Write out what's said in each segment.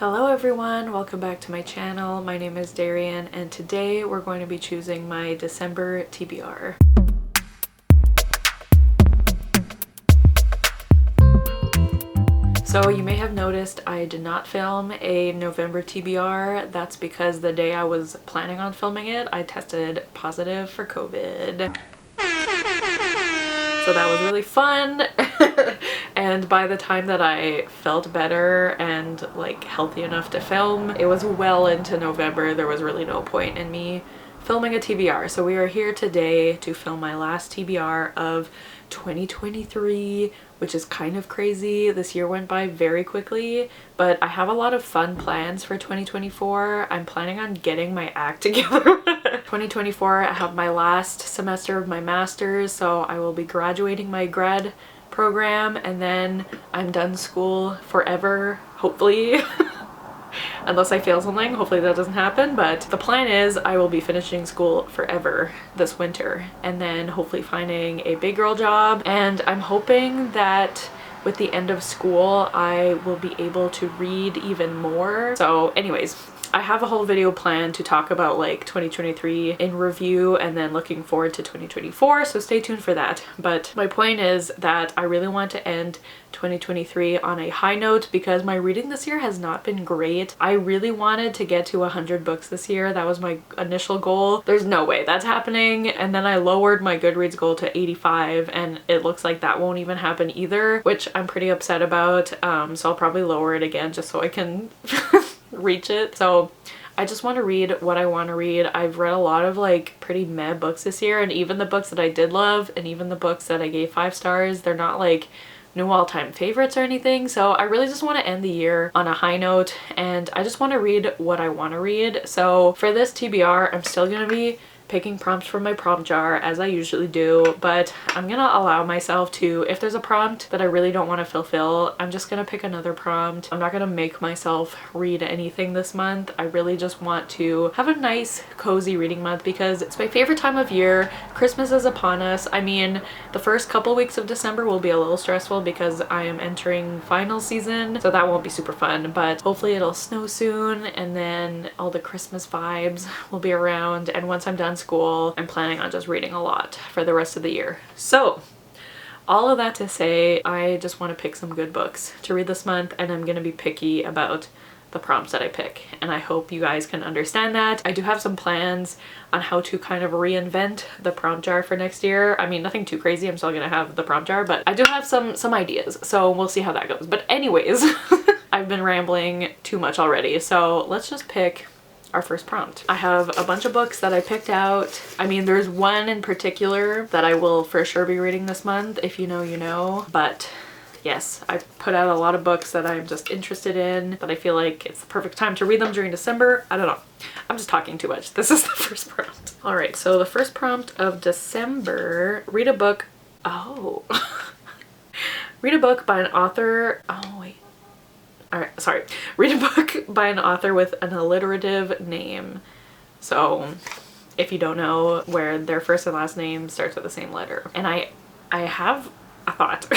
Hello everyone, welcome back to my channel. My name is Darian and today we're going to be choosing my December TBR. So you may have noticed I did not film a November TBR. That's because the day I was planning on filming it, I tested positive for COVID. So that was really fun. And by the time that I felt better and like healthy enough to film, it was well into November. There was really no point in me filming a TBR. So we are here today to film my last TBR of 2023, which is kind of crazy. This year went by very quickly, but I have a lot of fun plans for 2024. I'm planning on getting my act together. 2024, I have my last semester of my master's, so I will be graduating my grad program and then I'm done school forever, hopefully. Unless I fail something, hopefully that doesn't happen, but the plan is I will be finishing school forever this winter and then hopefully finding a big girl job. And I'm hoping that with the end of school I will be able to read even more. So anyways, I have a whole video planned to talk about like 2023 in review and then looking forward to 2024, so stay tuned for that. But my point is that I really want to end 2023 on a high note because my reading this year has not been great. I really wanted to get to 100 books this year. That was my initial goal. There's no way that's happening. And then I lowered my Goodreads goal to 85 and it looks like that won't even happen either, which I'm pretty upset about. So I'll probably lower it again just so I can reach it. So I just want to read what I want to read. I've read a lot of like pretty meh books this year, and even the books that I did love and even the books that I gave 5 stars, they're not like new all-time favorites or anything. So I really just want to end the year on a high note and I just want to read what I want to read. So for this TBR, I'm still gonna be picking prompts from my prompt jar as I usually do, but I'm gonna allow myself to, if there's a prompt that I really don't want to fulfill, I'm just gonna pick another prompt. I'm not gonna make myself read anything this month. I really just want to have a nice cozy reading month because it's my favorite time of year. Christmas is upon us. I mean, the first couple weeks of December will be a little stressful because I am entering final season, so that won't be super fun, but hopefully it'll snow soon and then all the Christmas vibes will be around, and once I'm done school, I'm planning on just reading a lot for the rest of the year. So all of that to say, I just want to pick some good books to read this month, and I'm going to be picky about the prompts that I pick, and I hope you guys can understand that. I do have some plans on how to kind of reinvent the prompt jar for next year. I mean, nothing too crazy. I'm still gonna have the prompt jar, but I do have some ideas, so we'll see how that goes. But anyways, I've been rambling too much already, so let's just pick our first prompt. I have a bunch of books that I picked out. I mean, there's one in particular that I will for sure be reading this month. If you know, you know. But yes, I put out a lot of books that I'm just interested in, but I feel like it's the perfect time to read them during December. I don't know. I'm just talking too much. This is the first prompt. All right, so the first prompt of December, read a book. Oh. Read a book by an author. Oh, wait. Alright, sorry. Read a book by an author with an alliterative name. So if you don't know, where their first and last name starts with the same letter. And I have a thought.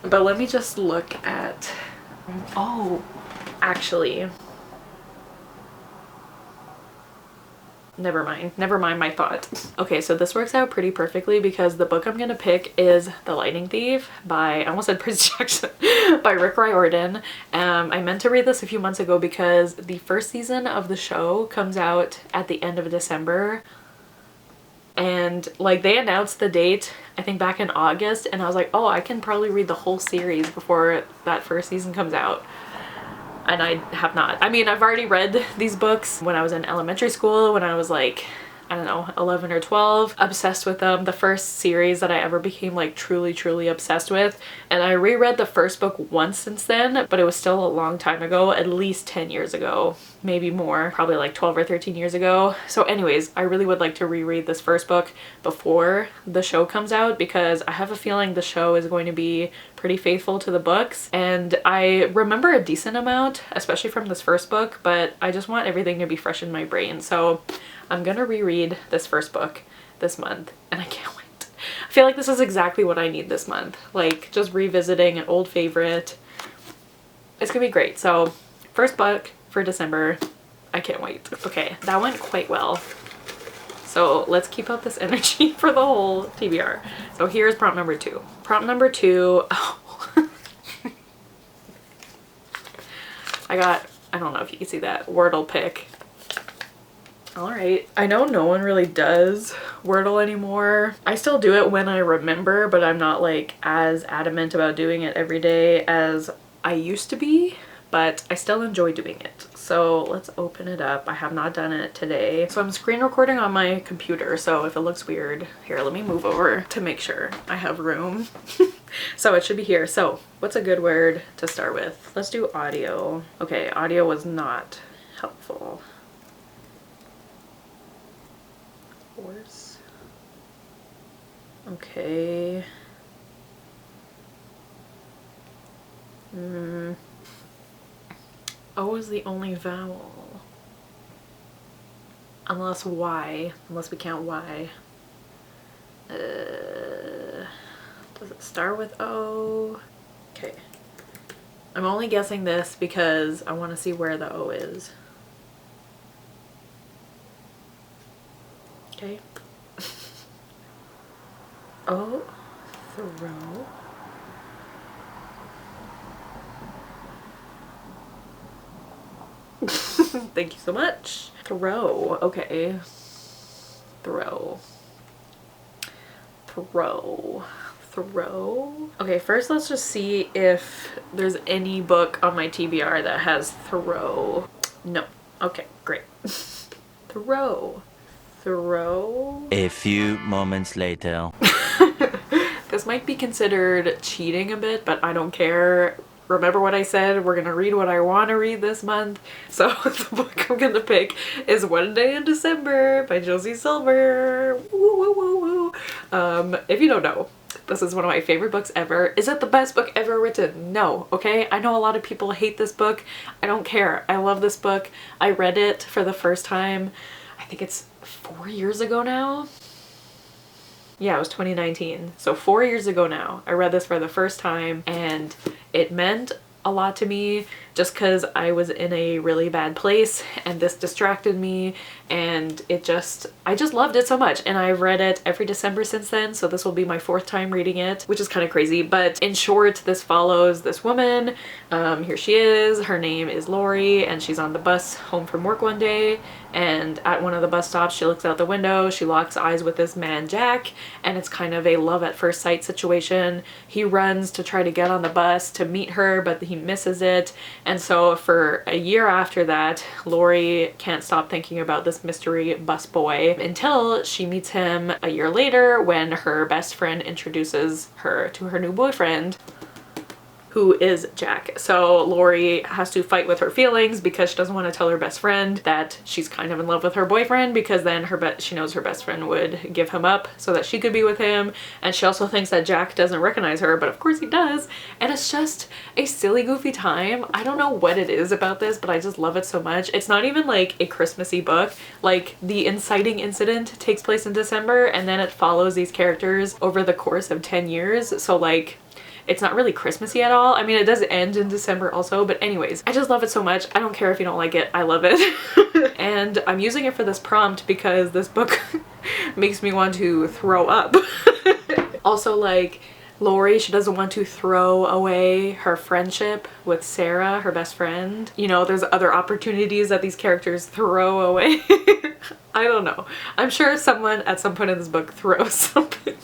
But let me just look at... Oh, actually... Never mind my thought. Okay, so this works out pretty perfectly because the book I'm gonna pick is The Lightning Thief by, I almost said Percy Jackson, by Rick Riordan. I meant to read this a few months ago because the first season of the show comes out at the end of December. And like they announced the date, I think back in August, and I was like, oh, I can probably read the whole series before that first season comes out. And I have not. I mean, I've already read these books when I was in elementary school, when I was like, I don't know, 11 or 12, obsessed with them. The first series that I ever became like truly obsessed with. And I reread the first book once since then, but it was still a long time ago, at least 10 years ago, maybe more, probably like 12 or 13 years ago. So anyways, I really would like to reread this first book before the show comes out because I have a feeling the show is going to be pretty faithful to the books. And I remember a decent amount, especially from this first book, but I just want everything to be fresh in my brain. So I'm gonna reread this first book this month and I can't wait. I feel like this is exactly what I need this month. Like just revisiting an old favorite. It's gonna be great. So First book for December. I can't wait. Okay, that went quite well. So let's keep up this energy for the whole TBR. So here's prompt number 2. Prompt number 2. Oh. I don't know if you can see that, Wordle pick. Alright, I know no one really does Wordle anymore. I still do it when I remember, but I'm not like as adamant about doing it every day as I used to be, but I still enjoy doing it. So let's open it up. I have not done it today. So I'm screen recording on my computer, so if it looks weird, here, let me move over to make sure I have room. So it should be here. So what's a good word to start with? Let's do audio. Okay, audio was not helpful. Horse. Okay. O is the only vowel. Unless Y. Unless we count Y. Does it start with O? Okay. I'm only guessing this because I want to see where the O is. Okay. Oh, throw. Thank you so much. Throw. Okay. Throw. Throw. Throw. Okay, first let's just see if there's any book on my TBR that has throw. No. Okay, great. Throw. Throw. A few moments later. This might be considered cheating a bit, but I don't care. Remember what I said? We're gonna read what I want to read this month. So the book I'm gonna pick is One Day in December by Josie Silver. Woo, woo, woo, woo. If you don't know, this is one of my favorite books ever. Is it the best book ever written? No, okay? I know a lot of people hate this book. I don't care. I love this book. I read it for the first time, I think it's 4 years ago now. Yeah, it was 2019. So 4 years ago now, I read this for the first time and it meant a lot to me just because I was in a really bad place and this distracted me, and I just loved it so much, and I've read it every December since then, so this will be my 4th time reading it, which is kind of crazy. But in short, this follows this woman. Here she is. Her name is Lori, and she's on the bus home from work one day, and at one of the bus stops she looks out the window, she locks eyes with this man Jack, and it's kind of a love at first sight situation. He runs to try to get on the bus to meet her, but he misses it, and so for a year after that, Lori can't stop thinking about this mystery bus boy until she meets him a year later when her best friend introduces her to her new boyfriend, who is Jack. So Lori has to fight with her feelings because she doesn't want to tell her best friend that she's kind of in love with her boyfriend, because then she knows her best friend would give him up so that she could be with him. And she also thinks that Jack doesn't recognize her, but of course he does. And it's just a silly, goofy time. I don't know what it is about this, but I just love it so much. It's not even like a Christmassy book. Like, the inciting incident takes place in December, and then it follows these characters over the course of 10 years. So like, it's not really Christmassy at all. I mean, it does end in December also, but anyways, I just love it so much. I don't care if you don't like it. I love it. And I'm using it for this prompt because this book makes me want to throw up. Also, like, Lori, she doesn't want to throw away her friendship with Sarah, her best friend. You know, there's other opportunities that these characters throw away. I don't know. I'm sure someone at some point in this book throws something.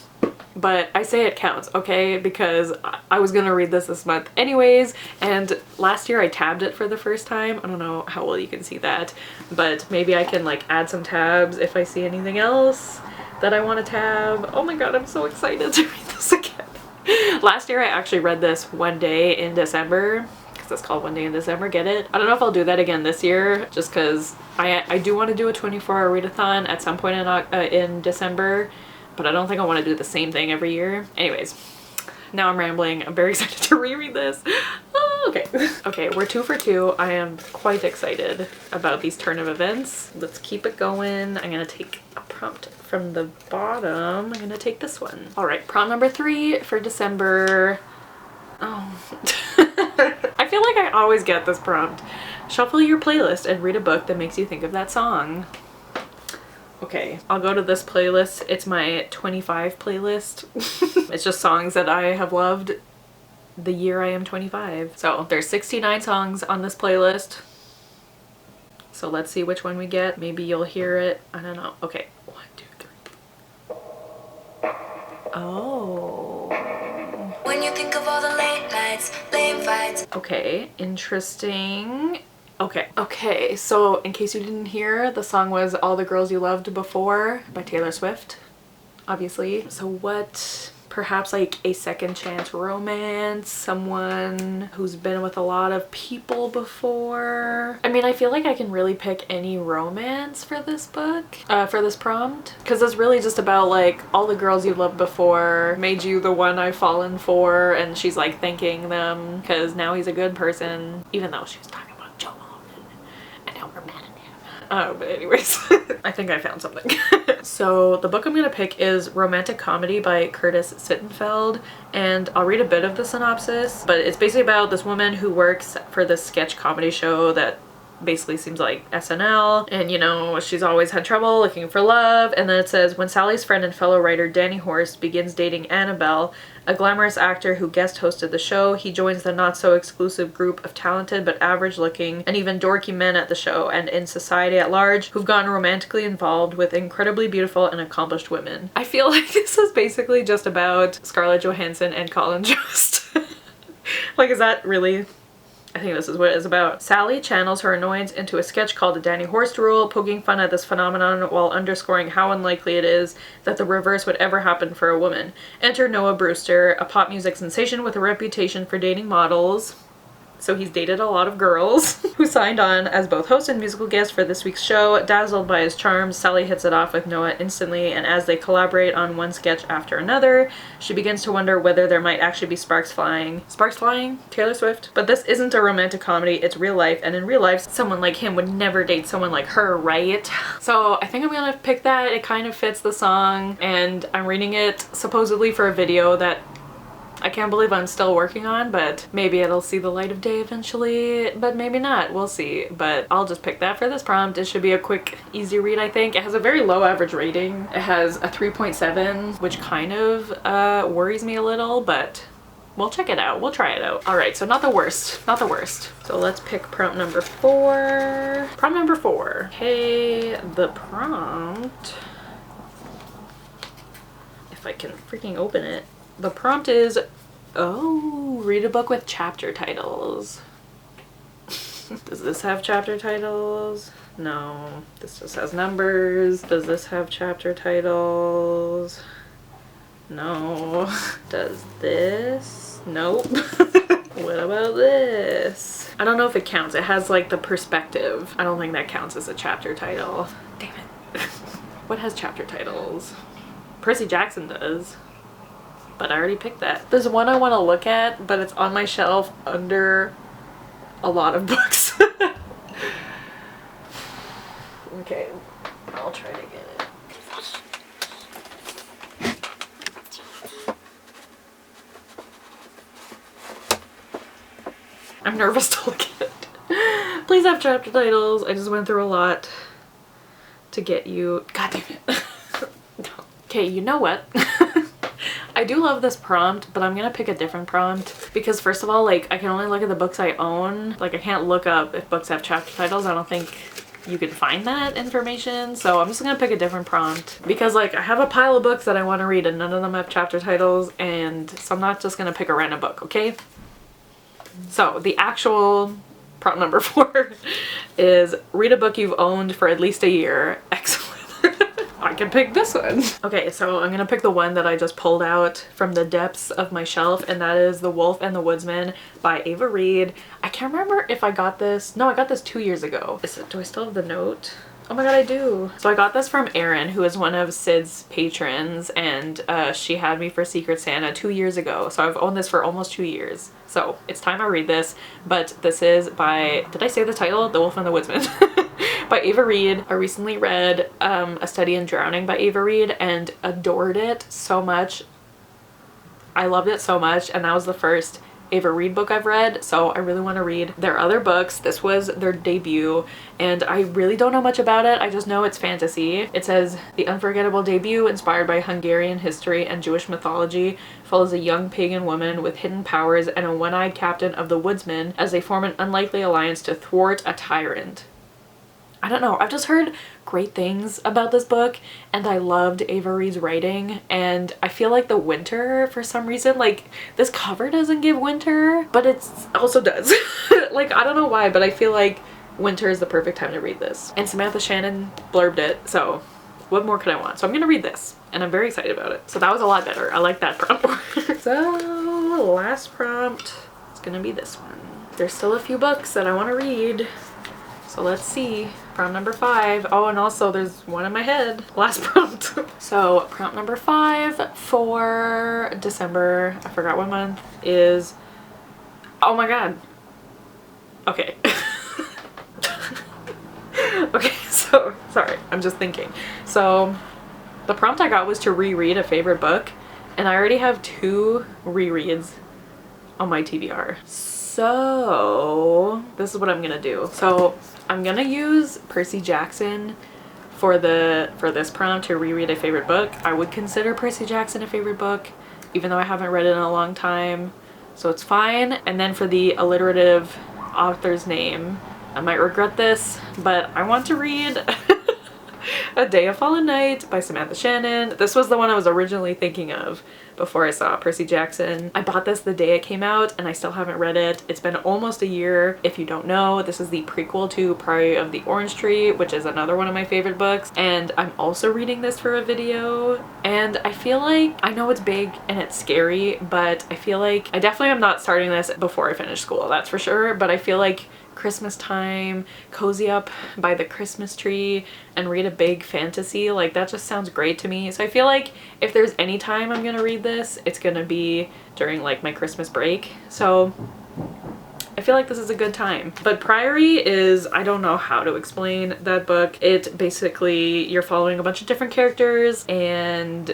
But I say it counts, okay? Because I was gonna read this month anyways, and last year I tabbed it for the first time. I don't know how well you can see that, but maybe I can like add some tabs if I see anything else that I want to tab. Oh my god, I'm so excited to read this again. Last year I actually read this one day in December, because it's called One Day in December, get it? I don't know if I'll do that again this year, just because I do want to do a 24-hour readathon at some point in December, but I don't think I want to do the same thing every year. Anyways, now I'm rambling. I'm very excited to reread this. Oh, okay. Okay, we're 2 for 2. I am quite excited about these turn of events. Let's keep it going. I'm gonna take a prompt from the bottom. I'm gonna take this one. All right, prompt number 3 for December. Oh. I feel like I always get this prompt. Shuffle your playlist and read a book that makes you think of that song. Okay, I'll go to this playlist. It's my 25 playlist. It's just songs that I have loved the year I am 25. So there's 69 songs on this playlist. So let's see which one we get. Maybe you'll hear it. I don't know. Okay, 1, 2, 3. Oh. When you think of all the late nights, late fights. Okay, interesting. Okay, so in case you didn't hear, the song was All the Girls You Loved Before by Taylor Swift, obviously. So what, perhaps like a second chance romance, someone who's been with a lot of people before. I mean, I feel like I can really pick any romance for this book, for this prompt, because it's really just about like all the girls you loved before made you the one I've fallen for, and she's like thanking them because now he's a good person, even though she was talking about Joe and how we're mad at him. But anyways, I think I found something. So the book I'm gonna pick is Romantic Comedy by Curtis Sittenfeld, and I'll read a bit of the synopsis, but it's basically about this woman who works for this sketch comedy show that basically seems like SNL, and you know, she's always had trouble looking for love. And then it says, when Sally's friend and fellow writer Danny Horst begins dating Annabelle, a glamorous actor who guest hosted the show, he joins the not so exclusive group of talented but average looking and even dorky men at the show and in society at large who've gotten romantically involved with incredibly beautiful and accomplished women. I feel like this is basically just about Scarlett Johansson and Colin Jost. Like, is that really? I think this is what it's about. Sally channels her annoyance into a sketch called the Danny Horst Rule, poking fun at this phenomenon while underscoring how unlikely it is that the reverse would ever happen for a woman. Enter Noah Brewster, a pop music sensation with a reputation for dating models. So he's dated a lot of girls, who signed on as both host and musical guest for this week's show. Dazzled by his charms, Sally hits it off with Noah instantly, and as they collaborate on one sketch after another, she begins to wonder whether there might actually be sparks flying. Sparks flying? Taylor Swift? But this isn't a romantic comedy, it's real life, and in real life, someone like him would never date someone like her, right? So I think I'm gonna pick that. It kind of fits the song, and I'm reading it supposedly for a video that I can't believe I'm still working on, but maybe it'll see the light of day eventually, but maybe not. We'll see. But I'll just pick that for this prompt. It should be a quick, easy read, I think. It has a very low average rating. It has a 3.7, which kind of worries me a little, but we'll check it out. We'll try it out. All right, so not the worst. Not the worst. So let's pick prompt number 4. Prompt number 4. Okay, the prompt, if I can freaking open it. The prompt is, oh, read a book with chapter titles. Does this have chapter titles? No, this just has numbers. Does this have chapter titles? No. Does this? Nope. What about this? I don't know if it counts. It has like the perspective. I don't think that counts as a chapter title. Damn it. What has chapter titles? Percy Jackson does. But I already picked that. There's one I want to look at, but it's on my shelf under a lot of books. Okay, I'll try to get it. I'm nervous to look at it. Please have chapter titles. I just went through a lot to get you. God damn it. Okay, you know what? I do love this prompt, but I'm gonna pick a different prompt because first of all, like, I can only look at the books I own. Like, I can't look up if books have chapter titles. I don't think you can find that information. So I'm just gonna pick a different prompt because, like, I have a pile of books that I want to read and none of them have chapter titles, and so I'm not just gonna pick a random book, okay? So the actual prompt number 4 is read a book you've owned for at least a year. Excellent. I can pick this one. Okay, so I'm gonna pick the one that I just pulled out from the depths of my shelf, and that is The Wolf and the Woodsman by Ava Reed. I can't remember if I got this. No, I got this 2 years ago. Do I still have the note? Oh my god, I do. So I got this from Erin, who is one of Sid's patrons, and she had me for Secret Santa 2 years ago. So I've owned this for almost 2 years. So it's time I read this, but this is by, did I say the title? The Wolf and the Woodsman. By Ava Reed. I recently read A Study in Drowning by Ava Reed and adored it so much. I loved it so much, and that was the first Ava Reid book I've read, so I really want to read their other books. This was their debut, and I really don't know much about it. I just know it's fantasy. It says, the unforgettable debut, inspired by Hungarian history and Jewish mythology, follows a young pagan woman with hidden powers and a one-eyed captain of the woodsmen as they form an unlikely alliance to thwart a tyrant. I don't know, I've just heard great things about this book, and I loved Ava Reid's writing, and I feel like the winter, for some reason, like, this cover doesn't give winter, but it also does. Like, I don't know why, but I feel like winter is the perfect time to read this. And Samantha Shannon blurbed it, so what more could I want? So I'm gonna read this, and I'm very excited about it. So that was a lot better. I like that prompt more. So, last prompt is gonna be this one. There's still a few books that I want to read, so let's see. Prompt number 5. Oh, and also there's one in my head. Last prompt. So prompt number 5 for December, I forgot what month, is, oh my god. Okay. Okay, so, sorry, I'm just thinking. So the prompt I got was to reread a favorite book, and I already have 2 rereads on my TBR. So this is what I'm gonna do. So I'm gonna use Percy Jackson for this prompt to reread a favorite book. I would consider Percy Jackson a favorite book, even though I haven't read it in a long time, so it's fine. And then for the alliterative author's name, I might regret this, but I want to read A Day of Fallen Night by Samantha Shannon. This was the one I was originally thinking of before I saw Percy Jackson. I bought this the day it came out, and I still haven't read it. It's been almost a year. If you don't know, this is the prequel to Priory of the Orange Tree, which is another one of my favorite books, and I'm also reading this for a video. And I feel like, I know it's big and it's scary, but I feel like I definitely am not starting this before I finish school, that's for sure, but I feel like Christmas time, cozy up by the Christmas tree and read a big fantasy, like that just sounds great to me. So I feel like if there's any time I'm gonna read this, it's gonna be during like my Christmas break. So I feel like this is a good time. But Priory is, I don't know how to explain that book. It basically, you're following a bunch of different characters, and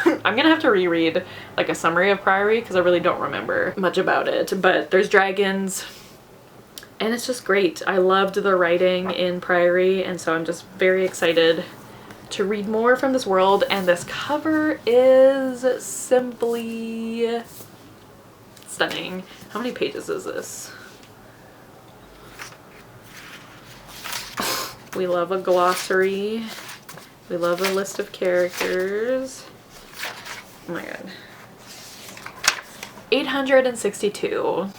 I'm gonna have to reread like a summary of Priory because I really don't remember much about it. But there's dragons, and it's just great. I loved the writing in Priory, and so I'm just very excited to read more from this world. And this cover is simply stunning. How many pages is this? We love a glossary. We love a list of characters. Oh my god. 862.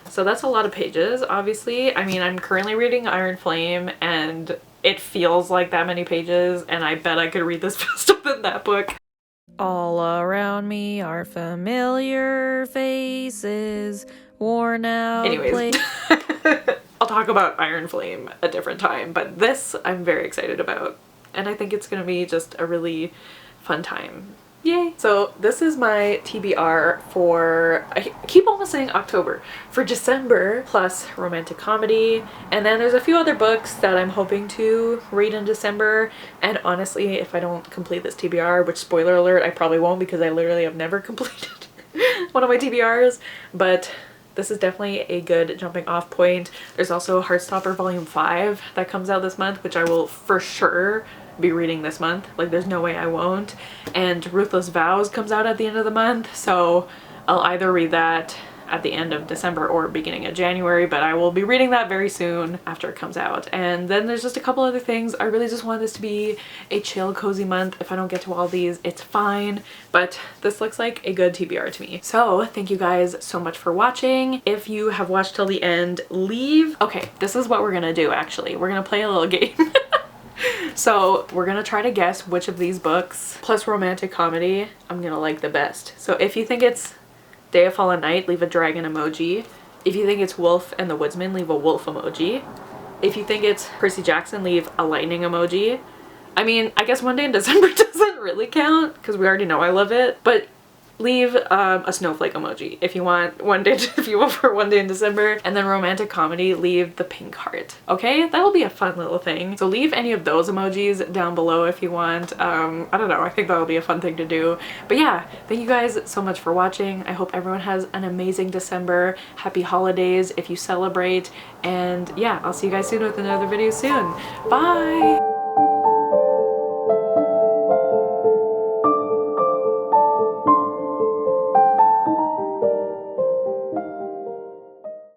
So that's a lot of pages, obviously. I mean, I'm currently reading Iron Flame, and it feels like that many pages, and I bet I could read this faster than that book. All around me are familiar faces, worn out. Anyways, I'll talk about Iron Flame a different time, but this I'm very excited about, and I think it's gonna be just a really fun time. Yay! So this is my TBR for, I keep almost saying October, for December, plus romantic comedy. And then there's a few other books that I'm hoping to read in December. And honestly, if I don't complete this TBR, which spoiler alert, I probably won't because I literally have never completed one of my TBRs, but this is definitely a good jumping off point. There's also Heartstopper Volume 5 that comes out this month, which I will for sure be reading this month. Like, there's no way I won't. And Ruthless Vows comes out at the end of the month, so I'll either read that at the end of December or beginning of January, but I will be reading that very soon after it comes out. And then there's just a couple other things. I really just want this to be a chill, cozy month. If I don't get to all these, it's fine, but this looks like a good TBR to me. So thank you guys so much for watching. If you have watched till the end, leave. Okay, this is what we're gonna do actually. We're gonna play a little game. So we're gonna try to guess which of these books, plus romantic comedy, I'm gonna like the best. So if you think it's Day of Fallen Night, leave a dragon emoji. If you think it's Wolf and the Woodsman, leave a wolf emoji. If you think it's Percy Jackson, leave a lightning emoji. I mean, I guess One Day in December doesn't really count because we already know I love it, but leave a snowflake emoji if you want one day if you want for one day in December. And then romantic comedy, leave the pink heart. Okay, that'll be a fun little thing. So leave any of those emojis down below if you want. I don't know, I think that'll be a fun thing to do. But yeah, thank you guys so much for watching. I hope everyone has an amazing December. Happy holidays if you celebrate, and yeah, I'll see you guys soon with another video soon. Bye.